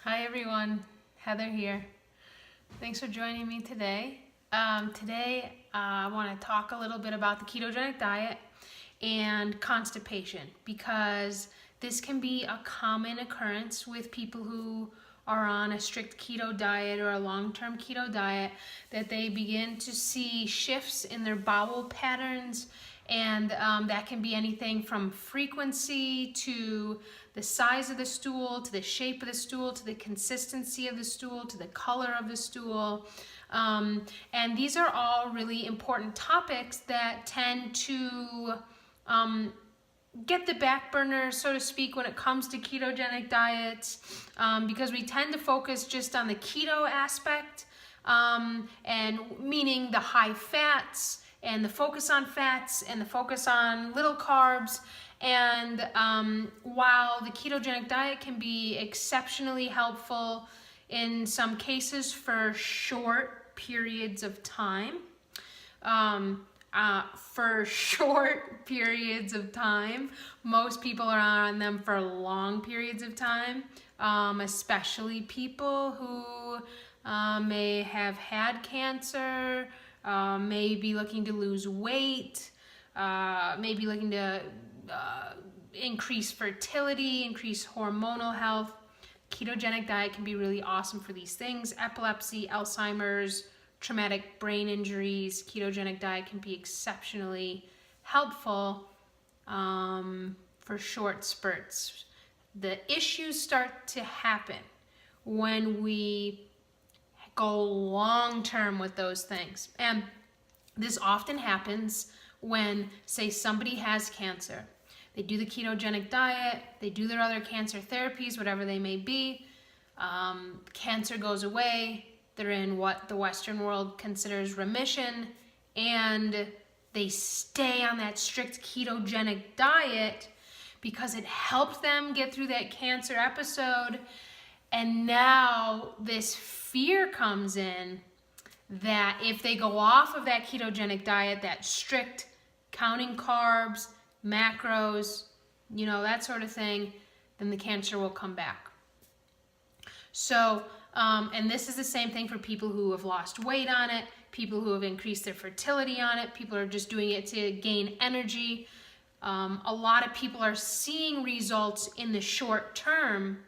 Hi everyone, Heather here. Thanks for joining me today. Today I want to talk a little bit about the ketogenic diet and constipation because this can be a common occurrence with people who are on a strict keto diet or a long-term keto diet, that they begin to see shifts in their bowel patterns, and that can be anything from frequency to the size of the stool, to the shape of the stool, to the consistency of the stool, to the color of the stool. And these are all really important topics that tend to get the back burner, so to speak, when it comes to ketogenic diets, because we tend to focus just on the keto aspect, and meaning the high fats and the focus on fats and the focus on little carbs. And while the ketogenic diet can be exceptionally helpful in some cases for short periods of time, most people are on them for long periods of time, especially people who may have had cancer, may be looking to lose weight, may be looking to increase fertility, increase hormonal health. Ketogenic diet can be really awesome for these things. Epilepsy, Alzheimer's, traumatic brain injuries. Ketogenic diet can be exceptionally helpful for short spurts. The issues start to happen when we go long term with those things. And this often happens when, say, somebody has cancer. They do the ketogenic diet, they do their other cancer therapies, whatever they may be. Cancer goes away, they're in what the Western world considers remission, and they stay on that strict ketogenic diet because it helped them get through that cancer episode. And now this fear comes in that if they go off of that ketogenic diet, that strict counting carbs, macros, that sort of thing, then the cancer will come back. So, and this is the same thing for people who have lost weight on it, people who have increased their fertility on it, people are just doing it to gain energy. A lot of people are seeing results in the short term,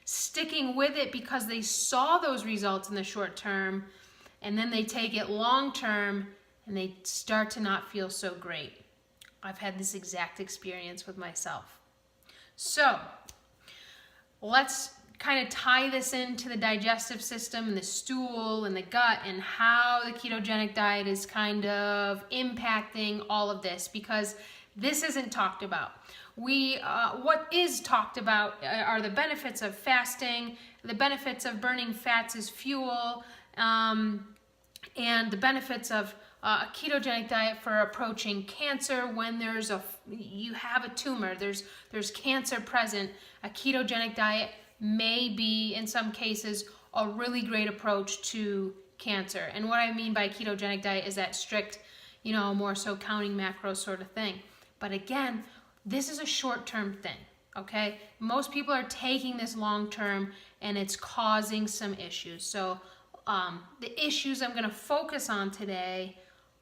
sticking with it because they saw those results in the short term, and then they take it long term and they start to not feel so great. I've had this exact experience with myself. So let's kind of tie this into the digestive system and the stool and the gut and how the ketogenic diet is kind of impacting all of this, because this isn't talked about. What is talked about are the benefits of fasting, the benefits of burning fats as fuel, and the benefits of a ketogenic diet for approaching cancer when you have a tumor, there's cancer present. A ketogenic diet may be, in some cases, a really great approach to cancer. And what I mean by ketogenic diet is that strict, more so counting macros sort of thing. But again, this is a short-term thing, okay? Most people are taking this long-term and it's causing some issues. So the issues I'm gonna focus on today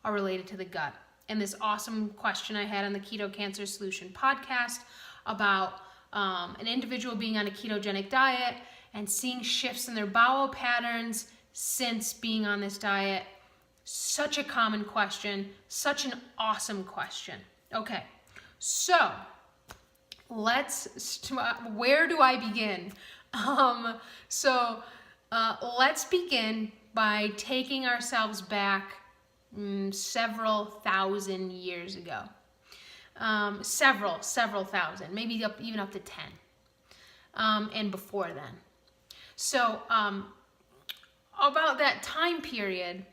are related to the gut. And this awesome question I had on the Keto Cancer Solution podcast about an individual being on a ketogenic diet and seeing shifts in their bowel patterns since being on this diet. Such a common question, such an awesome question. Okay, so where do I begin? Let's begin by taking ourselves back several thousand years ago. Several thousand, maybe even up to 10, and before then. So about that time period,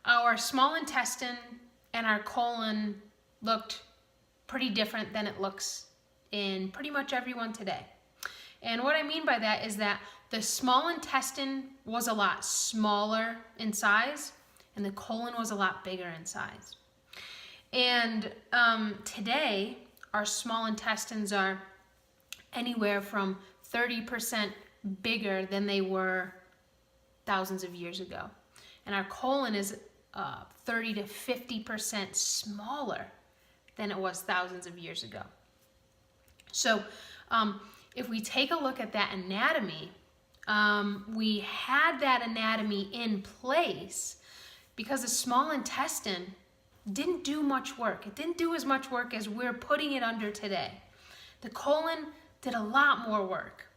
our small intestine and our colon looked pretty different than it looks in pretty much everyone today. And what I mean by that is that the small intestine was a lot smaller in size and the colon was a lot bigger in size. And today, our small intestines are anywhere from 30% bigger than they were thousands of years ago. And our colon is 30 to 50% smaller than it was thousands of years ago. So if we take a look at that anatomy, we had that anatomy in place because the small intestine didn't do much work. It didn't do as much work as we're putting it under today. The colon did a lot more work.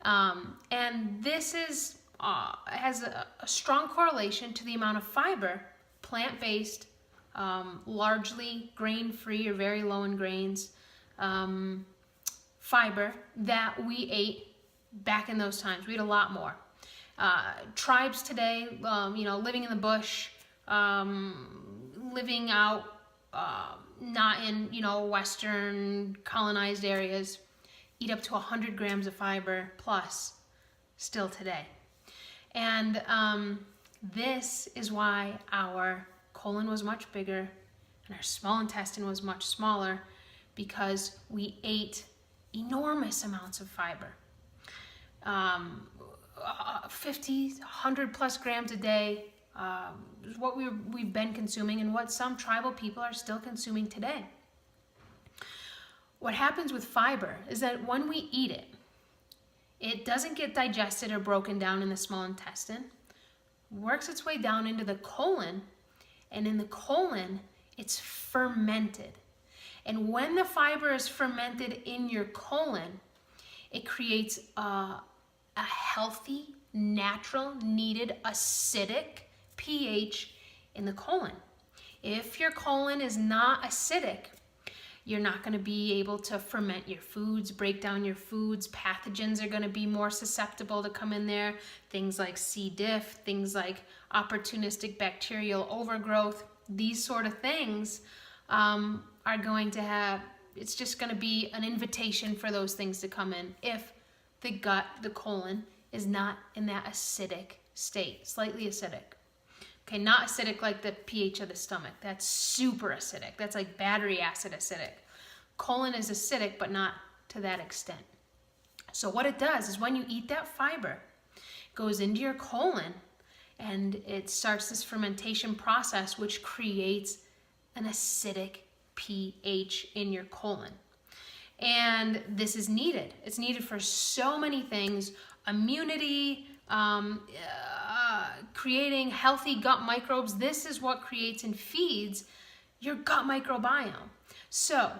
And this has a strong correlation to the amount of fiber, plant-based, largely grain-free or very low in grains, fiber that we ate back in those times. We ate a lot more. Tribes today, living in the bush, living out, not in, Western colonized areas, eat up to 100 grams of fiber plus still today. And this is why our colon was much bigger and our small intestine was much smaller, because we ate enormous amounts of fiber. 50, 100 plus grams a day is what we've been consuming and what some tribal people are still consuming today. What happens with fiber is that when we eat it, it doesn't get digested or broken down in the small intestine, works its way down into the colon, and in the colon, it's fermented. And when the fiber is fermented in your colon, it creates a healthy, natural, needed acidic pH in the colon. If your colon is not acidic, you're not going to be able to ferment your foods, break down your foods. Pathogens are going to be more susceptible to come in there. Things like C. diff, things like opportunistic bacterial overgrowth, these sort of things are going to have, it's just going to be an invitation for those things to come in if the gut, the colon, is not in that acidic state, slightly acidic. Okay, not acidic like the pH of the stomach. That's super acidic. That's like battery acid acidic. Colon is acidic, but not to that extent. So what it does is when you eat that fiber, it goes into your colon and it starts this fermentation process which creates an acidic pH in your colon. And this is needed. It's needed for so many things: immunity, creating healthy gut microbes. This is what creates and feeds your gut microbiome. So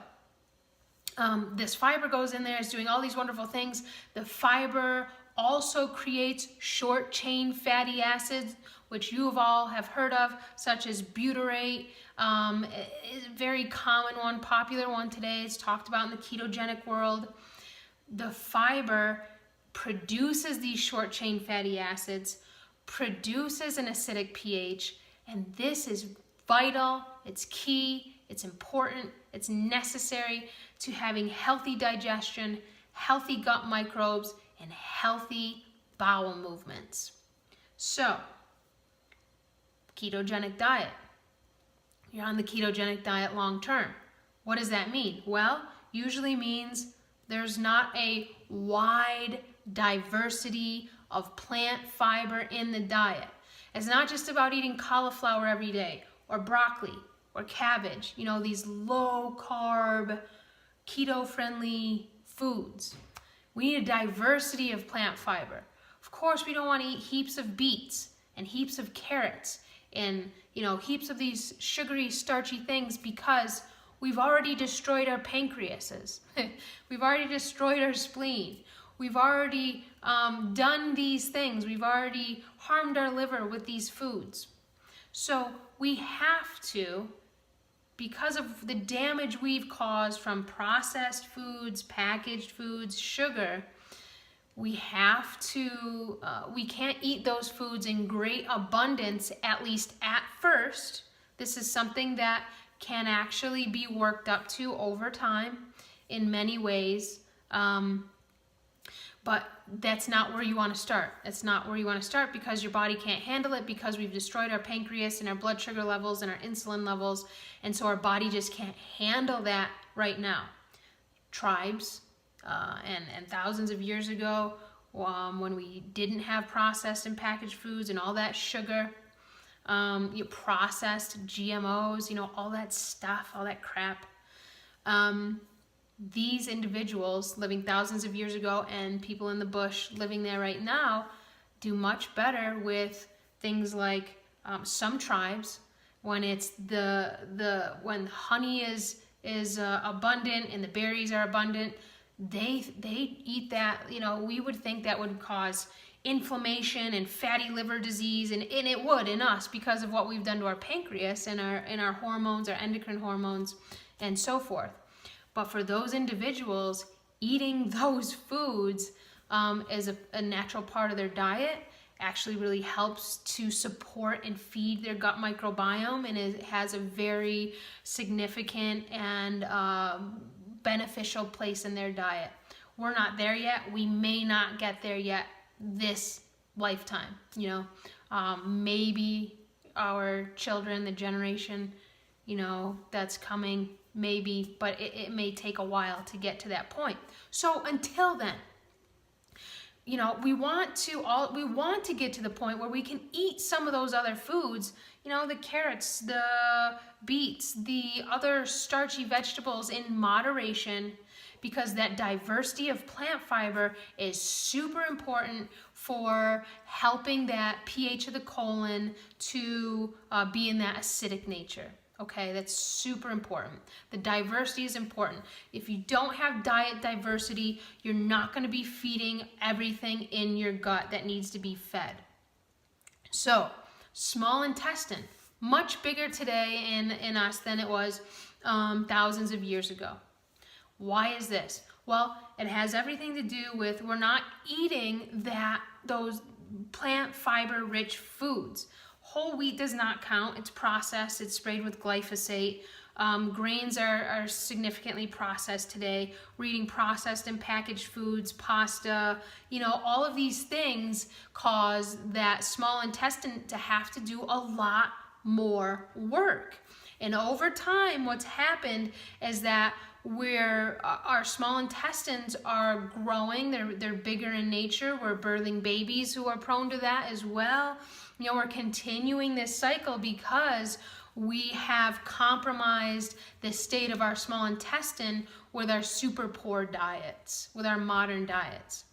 this fiber goes in there, it's doing all these wonderful things. The fiber also creates short chain fatty acids, which you all have heard of, such as butyrate. Is a very common one, popular one today. It's talked about in the ketogenic world. The fiber produces these short chain fatty acids, produces an acidic pH, and this is vital, it's key, it's important, it's necessary to having healthy digestion, healthy gut microbes, and healthy bowel movements. So, ketogenic diet. You're on the ketogenic diet long term. What does that mean? Well, usually means there's not a wide diversity of plant fiber in the diet. It's not just about eating cauliflower every day or broccoli or cabbage, these low carb, keto friendly foods. We need a diversity of plant fiber. Of course, we don't want to eat heaps of beets and heaps of carrots and heaps of these sugary, starchy things, because we've already destroyed our pancreases. We've already destroyed our spleen. We've already done these things. We've already harmed our liver with these foods. So we have to, because of the damage we've caused from processed foods, packaged foods, sugar, we have to, we can't eat those foods in great abundance, at least at first. This is something that can actually be worked up to over time in many ways. But that's not where you want to start. That's not where you want to start, because your body can't handle it, because we've destroyed our pancreas and our blood sugar levels and our insulin levels. And so our body just can't handle that right now. Tribes and thousands of years ago when we didn't have processed and packaged foods and all that sugar, processed GMOs, all that stuff, all that crap. These individuals living thousands of years ago and people in the bush living there right now do much better with things like some tribes, when it's when honey is abundant and the berries are abundant, they eat that. We would think that would cause inflammation and fatty liver disease, and it would in us because of what we've done to our pancreas and our hormones, our endocrine hormones, and so forth. But for those individuals, eating those foods as a natural part of their diet actually really helps to support and feed their gut microbiome, and it has a very significant and beneficial place in their diet. We're not there yet. We may not get there yet this lifetime. Maybe our children, the generation, that's coming, maybe, but it may take a while to get to that point. So until then, we want to get to the point where we can eat some of those other foods, the carrots, the beets, the other starchy vegetables in moderation, because that diversity of plant fiber is super important for helping that pH of the colon to be in that acidic nature. Okay, that's super important. The diversity is important. If you don't have diet diversity, you're not going to be feeding everything in your gut that needs to be fed. So, small intestine, much bigger today in us than it was thousands of years ago. Why is this? Well, it has everything to do with we're not eating those plant fiber rich foods. Whole wheat does not count. It's processed. It's sprayed with glyphosate. Grains are significantly processed today. We're eating processed and packaged foods, pasta. All of these things cause that small intestine to have to do a lot more work. And over time, what's happened is that our small intestines are growing. They're bigger in nature. We're birthing babies who are prone to that as well. We're continuing this cycle because we have compromised the state of our small intestine with our super poor diets, with our modern diets.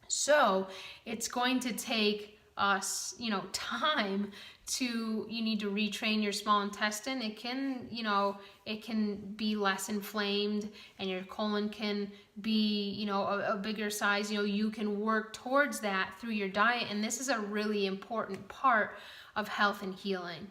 So it's going to take us, time you need to retrain your small intestine. It can, it can be less inflamed, and your colon can be, a bigger size. You can work towards that through your diet, and this is a really important part of health and healing.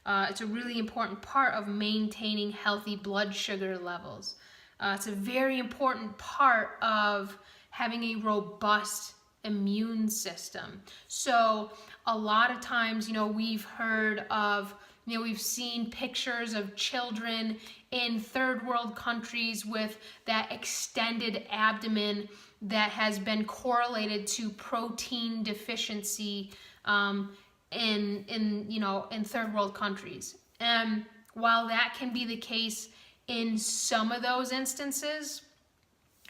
It's a really important part of maintaining healthy blood sugar levels. It's a very important part of having a robust immune system. So a lot of times, we've heard of, we've seen pictures of children in third world countries with that extended abdomen that has been correlated to protein deficiency in third world countries. And while that can be the case in some of those instances,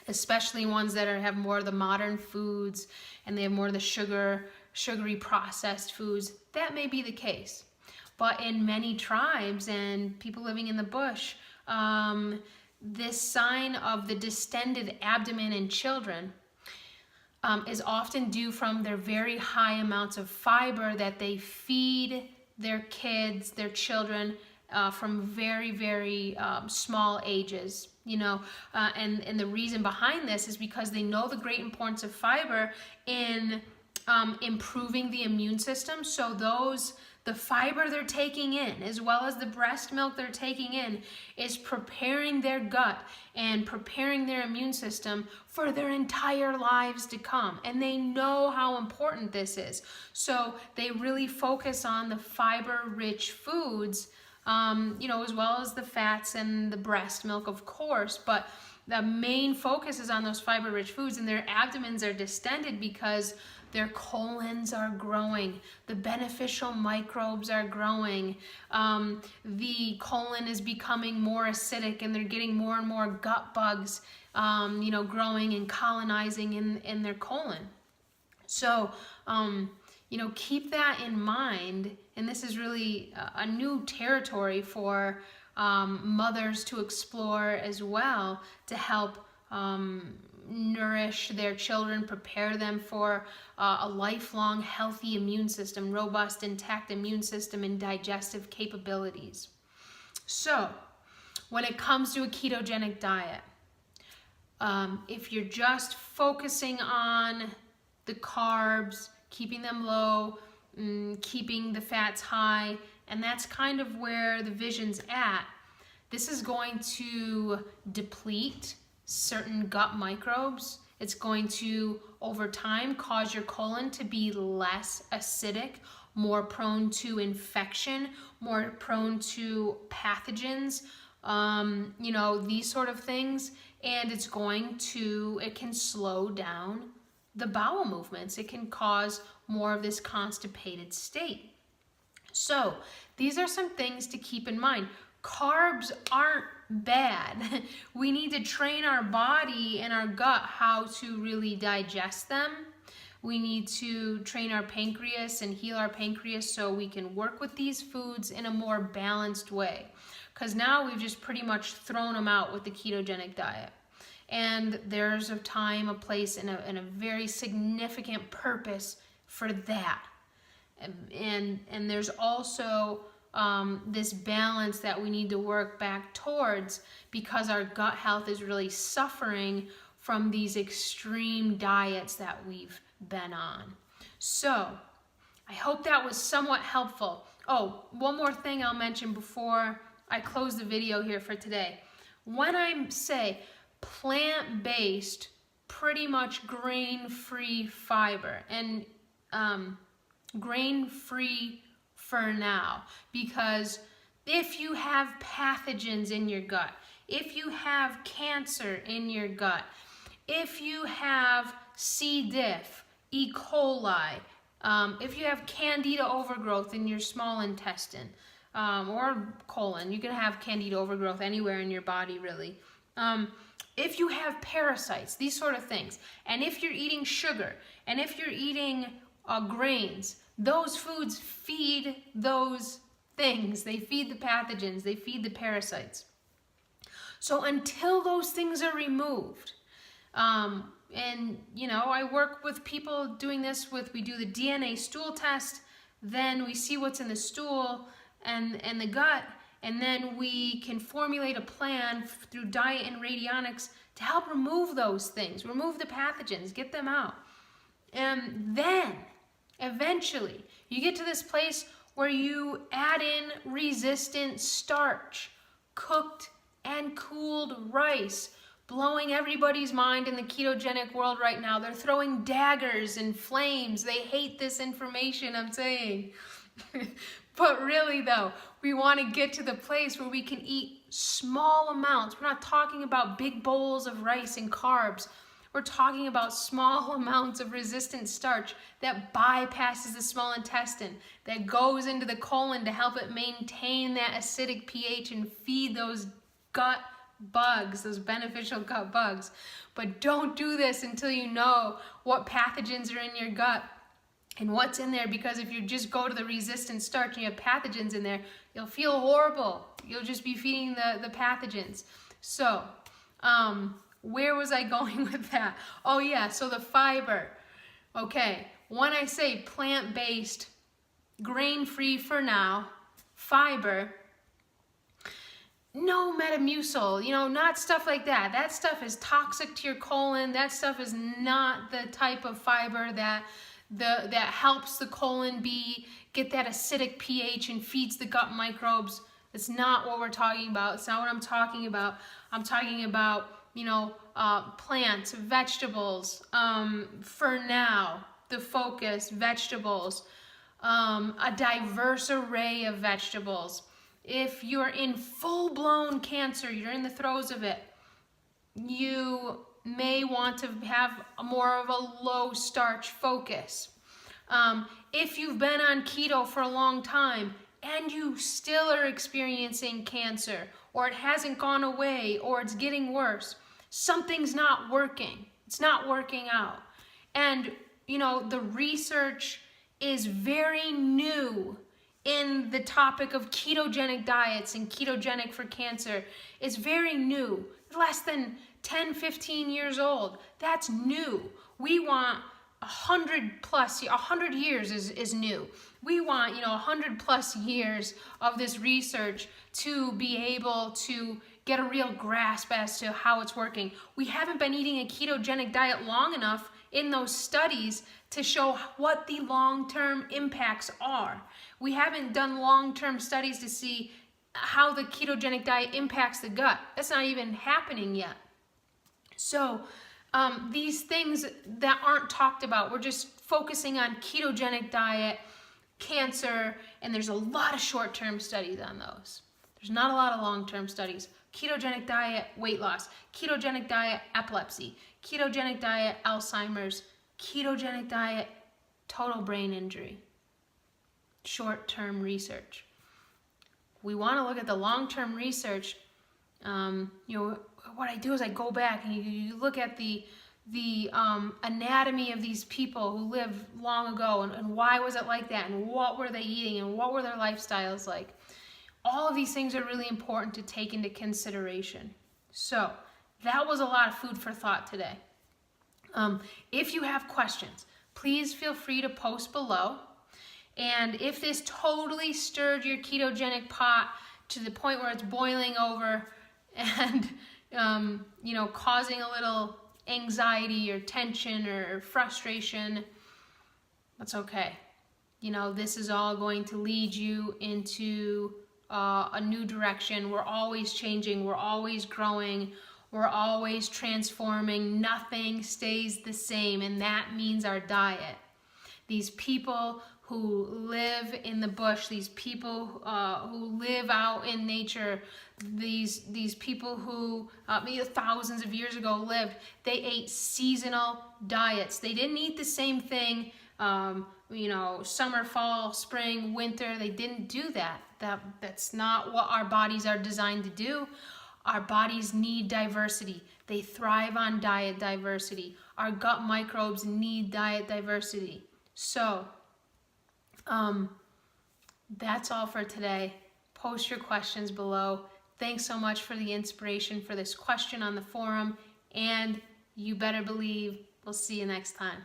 especially ones that have more of the modern foods and they have more of the sugary processed foods, that may be the case. But in many tribes and people living in the bush, this sign of the distended abdomen in children is often due from their very high amounts of fiber that they feed their kids, their children, from very, very small ages. And the reason behind this is because they know the great importance of fiber in improving the immune system. So the fiber they're taking in, as well as the breast milk they're taking in, is preparing their gut and preparing their immune system for their entire lives to come. And they know how important this is. So they really focus on the fiber-rich foods, as well as the fats and the breast milk, of course. But the main focus is on those fiber-rich foods, and their abdomens are distended because their colons are growing, the beneficial microbes are growing, the colon is becoming more acidic, and they're getting more and more gut bugs, growing and colonizing in their colon. So, keep that in mind. And this is really a new territory for mothers to explore as well, to help nourish their children, prepare them for a lifelong healthy immune system, robust, intact immune system, and digestive capabilities. So, when it comes to a ketogenic diet, if you're just focusing on the carbs, keeping them low, keeping the fats high, and that's kind of where the vision's at, this is going to deplete certain gut microbes. It's going to, over time, cause your colon to be less acidic, more prone to infection, more prone to pathogens, these sort of things. And it can slow down the bowel movements. It can cause more of this constipated state. So these are some things to keep in mind. Carbs aren't bad. We need to train our body and our gut how to really digest them. We need to train our pancreas and heal our pancreas so we can work with these foods in a more balanced way. Because now we've just pretty much thrown them out with the ketogenic diet. And there's a time, a place, and a very significant purpose for that. And there's also this balance that we need to work back towards, because our gut health is really suffering from these extreme diets that we've been on. So I hope that was somewhat helpful. Oh, one more thing I'll mention before I close the video here for today. When I say plant-based, pretty much grain-free fiber, and grain-free for now, because if you have pathogens in your gut, if you have cancer in your gut, if you have C. diff, E. coli, if you have candida overgrowth in your small intestine or colon, you can have candida overgrowth anywhere in your body really. If you have parasites, these sort of things, and if you're eating sugar, and if you're eating grains, those foods feed those things. They feed the pathogens, they feed the parasites. So until those things are removed, I work with people doing this we do the DNA stool test, then we see what's in the stool and the gut, and then we can formulate a plan through diet and radionics to help remove those things, remove the pathogens, get them out. And then, eventually, you get to this place where you add in resistant starch, cooked and cooled rice, blowing everybody's mind in the ketogenic world right now. They're throwing daggers and flames. They hate this information I'm saying. But really though, we want to get to the place where we can eat small amounts. We're not talking about big bowls of rice and carbs. We're talking about small amounts of resistant starch that bypasses the small intestine, that goes into the colon to help it maintain that acidic pH and feed those gut bugs, those beneficial gut bugs. But don't do this until you know what pathogens are in your gut and what's in there, because if you just go to the resistant starch and you have pathogens in there, you'll feel horrible. You'll just be feeding the pathogens. So, where was I going with that? Oh yeah, so the fiber. Okay, when I say plant-based, grain-free for now, fiber, no Metamucil, not stuff like that. That stuff is toxic to your colon. That stuff is not the type of fiber that helps the colon get that acidic pH and feeds the gut microbes. It's not what we're talking about. It's not what I'm talking about. I'm talking about, plants, vegetables, for now, the focus, vegetables, a diverse array of vegetables. If you're in full-blown cancer, you're in the throes of it, you may want to have more of a low-starch focus. If you've been on keto for a long time and you still are experiencing cancer, or it hasn't gone away, or it's getting worse, something's not working. It's not working out. And, the research is very new in the topic of ketogenic diets and ketogenic for cancer. It's very new, less than 10, 15 years old. That's new. We want 100 years is new. We want, 100+ years of this research to be able to get a real grasp as to how it's working. We haven't been eating a ketogenic diet long enough in those studies to show what the long-term impacts are. We haven't done long-term studies to see how the ketogenic diet impacts the gut. That's not even happening yet. So these things that aren't talked about, we're just focusing on ketogenic diet, cancer, and there's a lot of short-term studies on those. There's not a lot of long-term studies. Ketogenic diet, weight loss. Ketogenic diet, epilepsy. Ketogenic diet, Alzheimer's. Ketogenic diet, total brain injury. Short-term research. We want to look at the long-term research. What I do is I go back and you look at the anatomy of these people who lived long ago, and why was it like that, and what were they eating, and what were their lifestyles like. All of these things are really important to take into consideration. So that was a lot of food for thought today. If you have questions, please feel free to post below. And if this totally stirred your ketogenic pot to the point where it's boiling over and causing a little anxiety or tension or frustration, that's okay. This is all going to lead you into a new direction. We're always changing, we're always growing, we're always transforming. Nothing stays the same, and that means our diet. These people who live in the bush, these people who live out in nature, these people who thousands of years ago lived, they ate seasonal diets. They didn't eat the same thing, summer, fall, spring, winter. They didn't do that. That's not what our bodies are designed to do. Our bodies need diversity. They thrive on diet diversity. Our gut microbes need diet diversity. So, that's all for today. Post your questions below. Thanks so much for the inspiration for this question on the forum, and you better believe we'll see you next time.